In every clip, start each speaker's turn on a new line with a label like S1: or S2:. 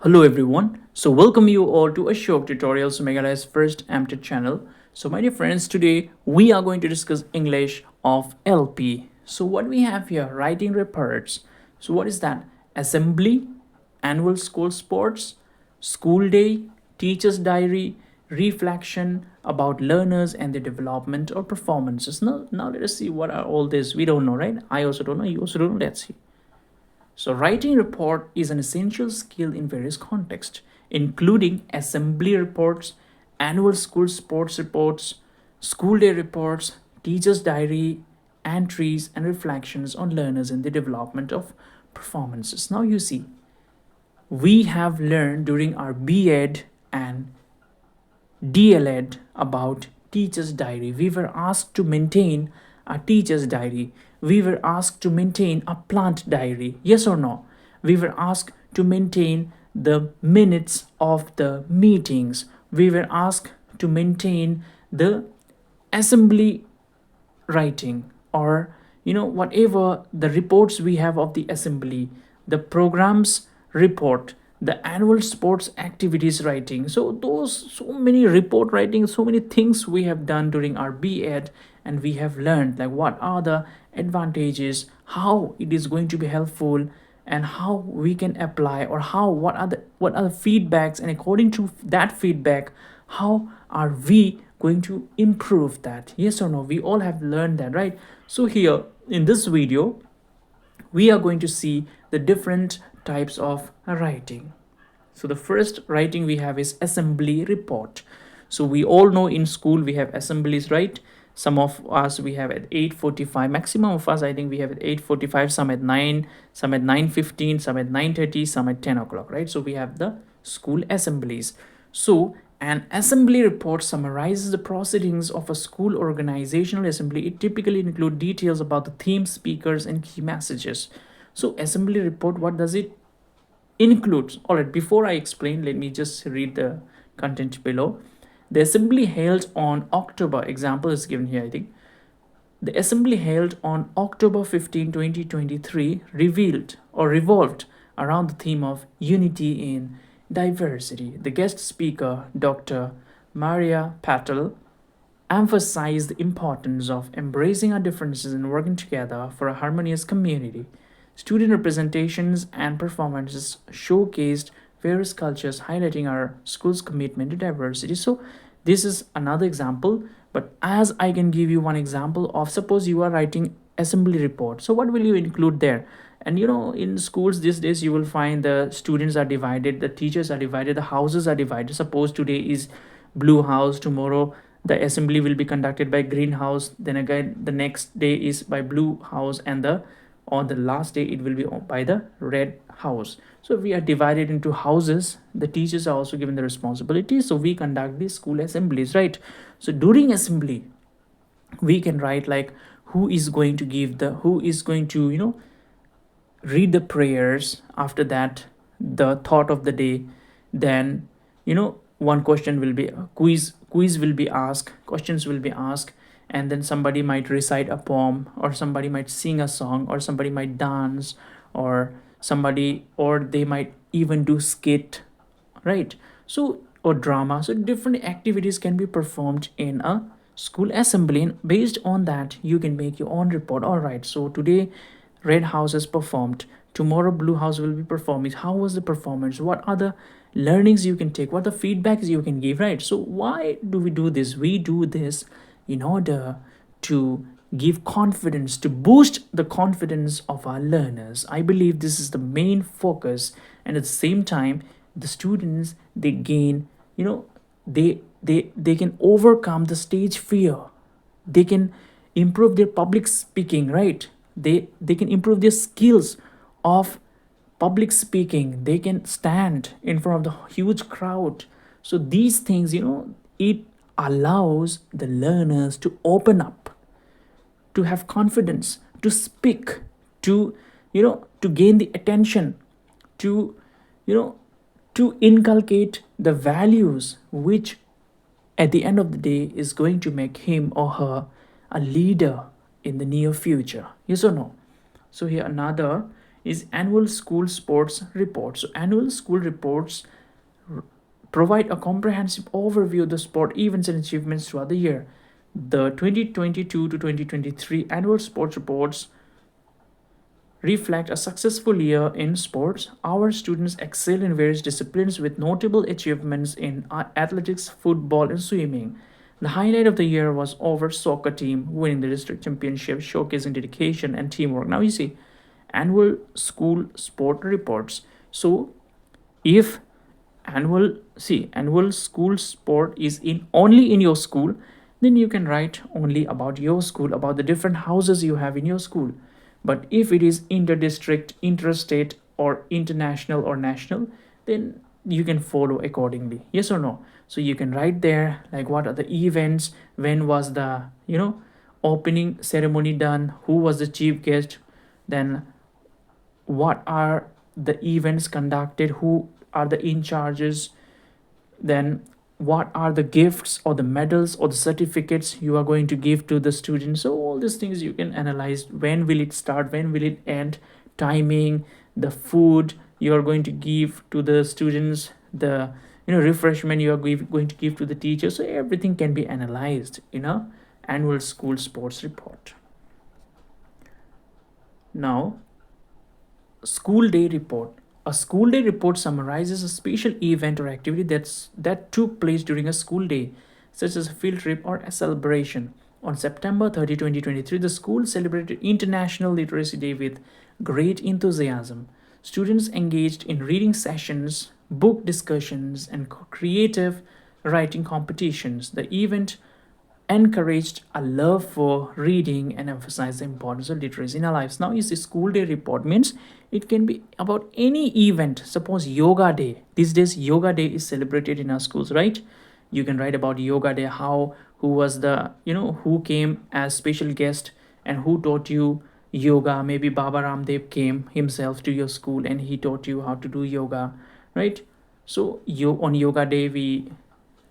S1: Hello everyone. So welcome you all to Ashok Tutorials, Meghalaya's first MTech channel. So my dear friends, today we are going to discuss English of LP. So what we have here, writing reports. So what is that? Assembly, annual school sports, school day, teacher's diary, reflection about learners and their development or performances. Now let us see what are all this. We don't know, right? I also don't know. You also don't know. Let's see. So, writing report is an essential skill in various contexts, including assembly reports, annual school sports reports, school day reports, teacher's diary entries, and reflections on learners in the development of performances. Now, you see, we have learned during our B.Ed and DLED about teacher's diary. We were asked to maintain a teacher's diary. We were asked to maintain a plant diary. Yes or no? We were asked to maintain the minutes of the meetings. We were asked to maintain the assembly writing, or whatever the reports we have of the assembly, the programs report, the annual sports activities writing. So those, so many report writing, so many things we have done during our B.Ed, and we have learned like what are the advantages, how it is going to be helpful, and how we can apply, or how what are the feedbacks, and according to that feedback, how are we going to improve that. Yes or no? We all have learned that, right? So here in this video we are going to see the different types of writing. So the first writing we have is assembly report. So we all know in school we have assemblies, right? Some of us we have at 8:45. Maximum of us, I think, we have at 8:45. Some at 9. Some at 9:15. Some at 9:30. Some at 10 o'clock. Right. So we have the school assemblies. So an assembly report summarizes the proceedings of a school organizational assembly. It typically includes details about the theme, speakers, and key messages. So assembly report, what does it includes? All right, before I explain, let me just read the content below. The assembly held on October, example is given here, I think. The assembly held on October 15, 2023 revealed or revolved around the theme of unity in diversity. The guest speaker, Dr. Maria Patel, emphasized the importance of embracing our differences and working together for a harmonious community. Student representations and performances showcased various cultures, highlighting our school's commitment to diversity. So, this is another example, but as I can give you one example of, suppose you are writing assembly report. So, what will you include there? And in schools these days, you will find the students are divided, the teachers are divided, the houses are divided. Suppose today is blue house, tomorrow the assembly will be conducted by green house, then again the next day is by blue house, and the on the last day it will be by the red house. So we are divided into houses. The teachers are also given the responsibility, so we conduct these school assemblies, right? So during assembly we can write like who is going to read the prayers. After that, the thought of the day. Then one question will be quiz will be asked, questions will be asked, and then somebody might recite a poem, or somebody might sing a song, or somebody might dance, or somebody, or they might even do skit, right? So, or drama. So different activities can be performed in a school assembly, and based on that you can make your own report. All right, so today red house has performed, tomorrow blue house will be performing. How was the performance? What are the learnings you can take? What are the feedbacks you can give, right? So why do we do this? We do this in order to give confidence, to boost the confidence of our learners. I believe this is the main focus, and at the same time the students, they gain, they can overcome the stage fear. They can improve their public speaking, right? They can improve their skills of public speaking. They can stand in front of the huge crowd. So these things, it allows the learners to open up, to have confidence, to speak, to to gain the attention, to you know to inculcate the values which at the end of the day is going to make him or her a leader in the near future. Yes or no? So here another is annual school sports report. So annual school reports provide a comprehensive overview of the sport events and achievements throughout the year. The 2022 to 2023 annual sports reports reflect a successful year in sports. Our students excel in various disciplines with notable achievements in athletics, football, and swimming. The highlight of the year was our soccer team winning the district championship, showcasing dedication and teamwork. Now you see, annual school sport reports. So if annual school sport is in only in your school, then you can write only about your school, about the different houses you have in your school. But if it is inter-district, interstate, or international or national, then you can follow accordingly. Yes or no? So you can write there like what are the events, when was the opening ceremony done, who was the chief guest, then what are the events conducted, who are the in charges, then what are the gifts or the medals or the certificates you are going to give to the students. So all these things you can analyze, when will it start, when will it end, timing, the food you are going to give to the students, the refreshment you are going to give to the teachers. So everything can be analyzed in a annual school sports report. Now, school day report. A school day report summarizes a special event or activity that took place during a school day, such as a field trip or a celebration. On September 30, 2023, the school celebrated International Literacy Day with great enthusiasm. Students engaged in reading sessions, book discussions, and creative writing competitions. The event encouraged a love for reading and emphasized the importance of literacy in our lives. Now, is the school day report means it can be about any event. Suppose yoga day. These days, yoga day is celebrated in our schools, right? You can write about yoga day, how who was the who came as special guest and who taught you yoga. Maybe Baba Ramdev came himself to your school and he taught you how to do yoga, right? So you on yoga day we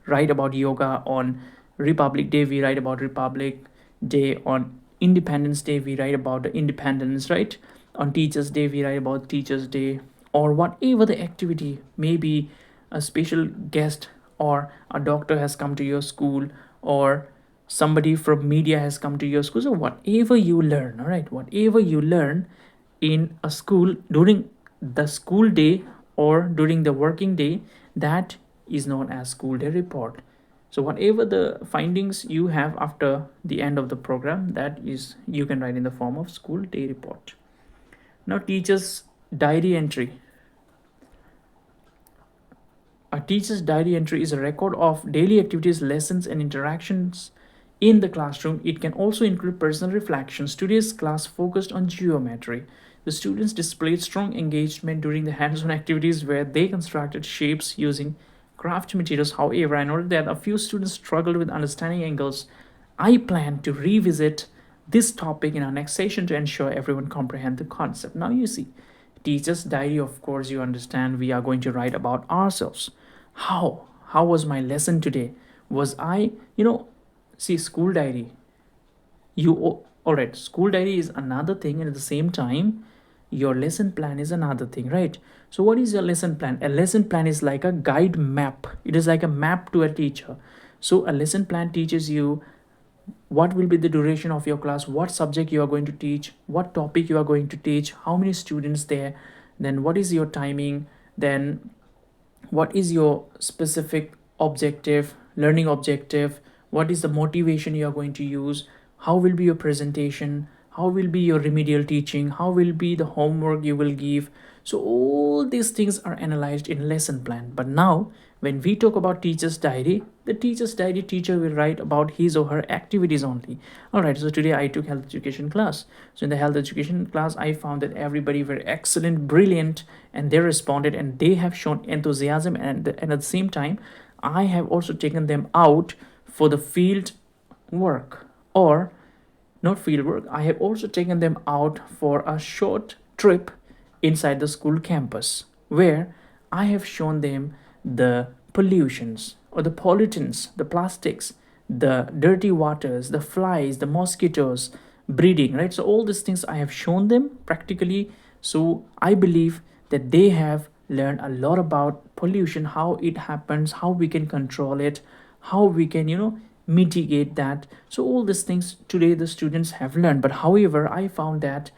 S1: write about yoga. On Republic Day we write about Republic Day. On Independence Day we write about the independence, right? On Teachers Day we write about Teachers Day. Or whatever the activity, maybe a special guest or a doctor has come to your school, or somebody from media has come to your school. So whatever you learn, all right, whatever you learn in a school during the school day or during the working day, that is known as school day report. So whatever the findings you have after the end of the program, that is you can write in the form of school day report. Now, teachers diary entry. A teacher's diary entry is a record of daily activities, lessons, and interactions in the classroom. It can also include personal reflections. Today's class focused on geometry. The students displayed strong engagement during the hands-on activities where they constructed shapes using craft materials. However, I noted that a few students struggled with understanding angles. I plan to revisit this topic in our next session to ensure everyone comprehend the concept. Now you see, teacher's diary, of course, you understand we are going to write about ourselves. How was my lesson today? Was I, see, school diary. All right, school diary is another thing, and at the same time, your lesson plan is another thing, right? So what is your lesson plan? A lesson plan is like a guide map. It is like a map to a teacher. So a lesson plan teaches you what will be the duration of your class, what subject you are going to teach, what topic you are going to teach, how many students there, then what is your timing, then what is your specific objective, learning objective, what is the motivation you are going to use, how will be your presentation, how will be your remedial teaching, how will be the homework you will give. So all these things are analyzed in lesson plan. But now when we talk about teacher's diary, the teacher's diary teacher will write about his or her activities only. All right, so today I took health education class. So in the health education class, I found that everybody were excellent, brilliant, and they responded and they have shown enthusiasm. And at the same time, I have also taken them out for the field work, or not field work. I have also taken them out for a short trip inside the school campus where I have shown them the pollutions or the pollutants, the plastics, the dirty waters, the flies, the mosquitoes breeding, right? So all these things I have shown them practically So I believe that they have learned a lot about pollution, how it happens, how we can control it, how we can, mitigate that. So all these things today the students have learned. But however, I found that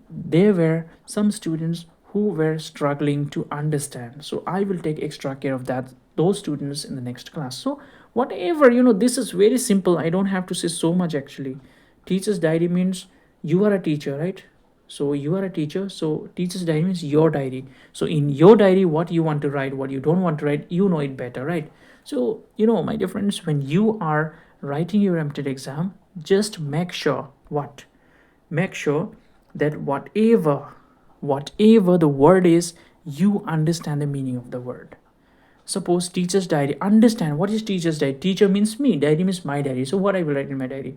S1: there were some students who were struggling to understand. So I will take extra care of that, those students in the next class. So whatever, this is very simple. I don't have to say so much actually. Teacher's diary means you are a teacher, right? So you are a teacher. So teacher's diary means your diary. So in your diary, what you want to write, what you don't want to write, you know it better, right? So, my dear friends, when you are writing your MTET exam, just make sure what? Make sure that whatever the word is, you understand the meaning of the word. Suppose teacher's diary, understand what is teacher's diary. Teacher means me, diary means my diary. So what I will write in my diary?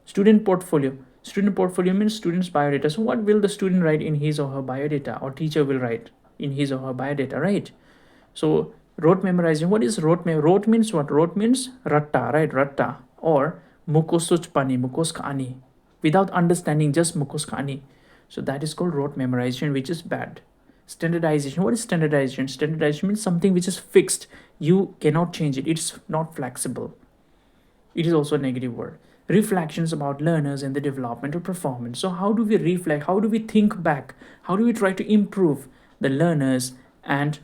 S1: Student portfolio. Student portfolio means student's biodata. So what will the student write in his or her biodata, or teacher will write in his or her biodata, right? So rote memorizing. What is rote? Rote means what? Rote means ratta, right? Ratta. Or mukosuch pani, mukoska ani. Without understanding, just mukoska ani. So that is called rote memorization, which is bad. Standardization. What is standardization? Standardization means something which is fixed. You cannot change it. It's not flexible. It is also a negative word. Reflections about learners and the development of performance. So how do we reflect? How do we think back? How do we try to improve the learners and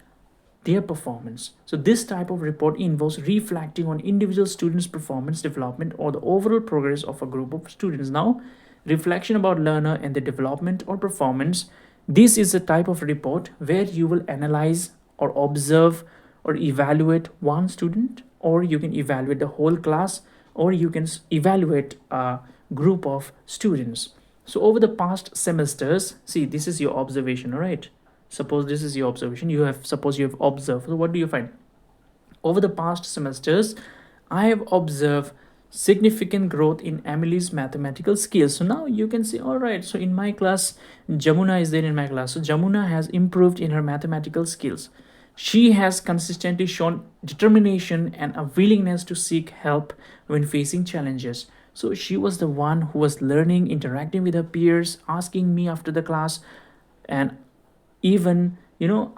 S1: their performance? So this type of report involves reflecting on individual students' performance development or the overall progress of a group of students. Now, reflection about learner and the development or performance. This is a type of report where you will analyze or observe or evaluate one student, or you can evaluate the whole class, or you can evaluate a group of students. So over the past semesters, see, this is your observation, all right? Suppose this is your observation. Suppose you have observed. So what do you find? Over the past semesters, I have observed significant growth in Emily's mathematical skills. So now you can say, all right, so in my class, Jamuna is there in my class. So Jamuna has improved in her mathematical skills. She has consistently shown determination and a willingness to seek help when facing challenges. So she was the one who was learning, interacting with her peers, asking me after the class, and even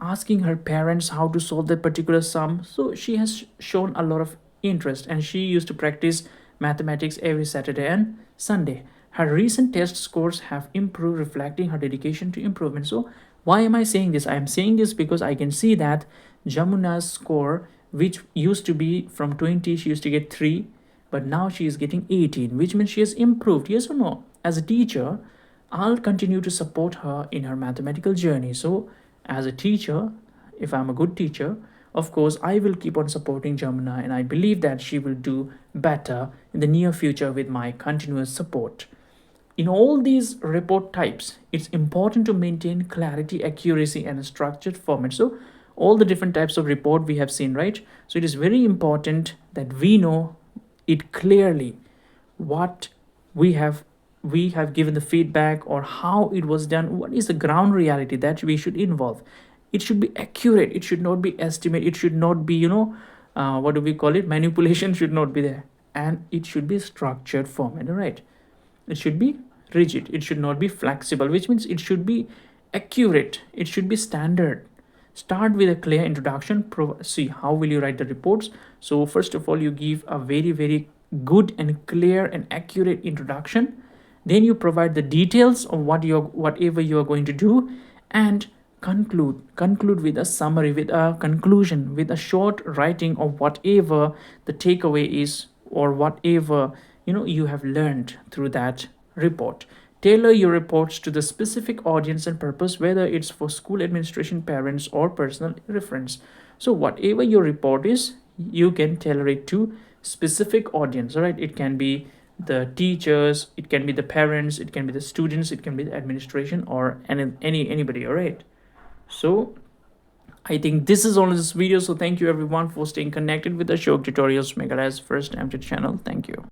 S1: asking her parents how to solve that particular sum. So she has shown a lot of interest, and she used to practice mathematics every Saturday and Sunday. Her recent test scores have improved, reflecting her dedication to improvement. So why am I saying this? I am saying this because I can see that Jamuna's score, which used to be from 20, she used to get 3, but now she is getting 18, which means she has improved. Yes or no? As a teacher, I'll continue to support her in her mathematical journey. So, as a teacher, if I'm a good teacher, of course, I will keep on supporting Jamuna, and I believe that she will do better in the near future with my continuous support. In all these report types, it's important to maintain clarity, accuracy, and a structured format. So, all the different types of report we have seen, right? So, it is very important that we know it clearly what we have we have given the feedback, or how it was done, what is the ground reality that we should involve. It should be accurate, it should not be estimate, it should not be what do we call it, manipulation should not be there, and it should be structured format, right? It should be rigid, it should not be flexible, which means it should be accurate, it should be standard. Start with a clear introduction. See, how will you write the reports? So first of all, you give a very very good and clear and accurate introduction. Then you provide the details of whatever you are going to do, and conclude with a summary, with a conclusion, with a short writing of whatever the takeaway is, or whatever you have learned through that report. Tailor your reports to the specific audience and purpose, whether it's for school administration, parents, or personal reference. So whatever your report is, you can tailor it to specific audience, right? It can be the teachers, it can be the parents, it can be the students, it can be the administration, or anybody, all right? So I think this is all in this video. So thank you everyone for staying connected with the Ashok Tutorials Meghalaya first MTET channel. Thank you.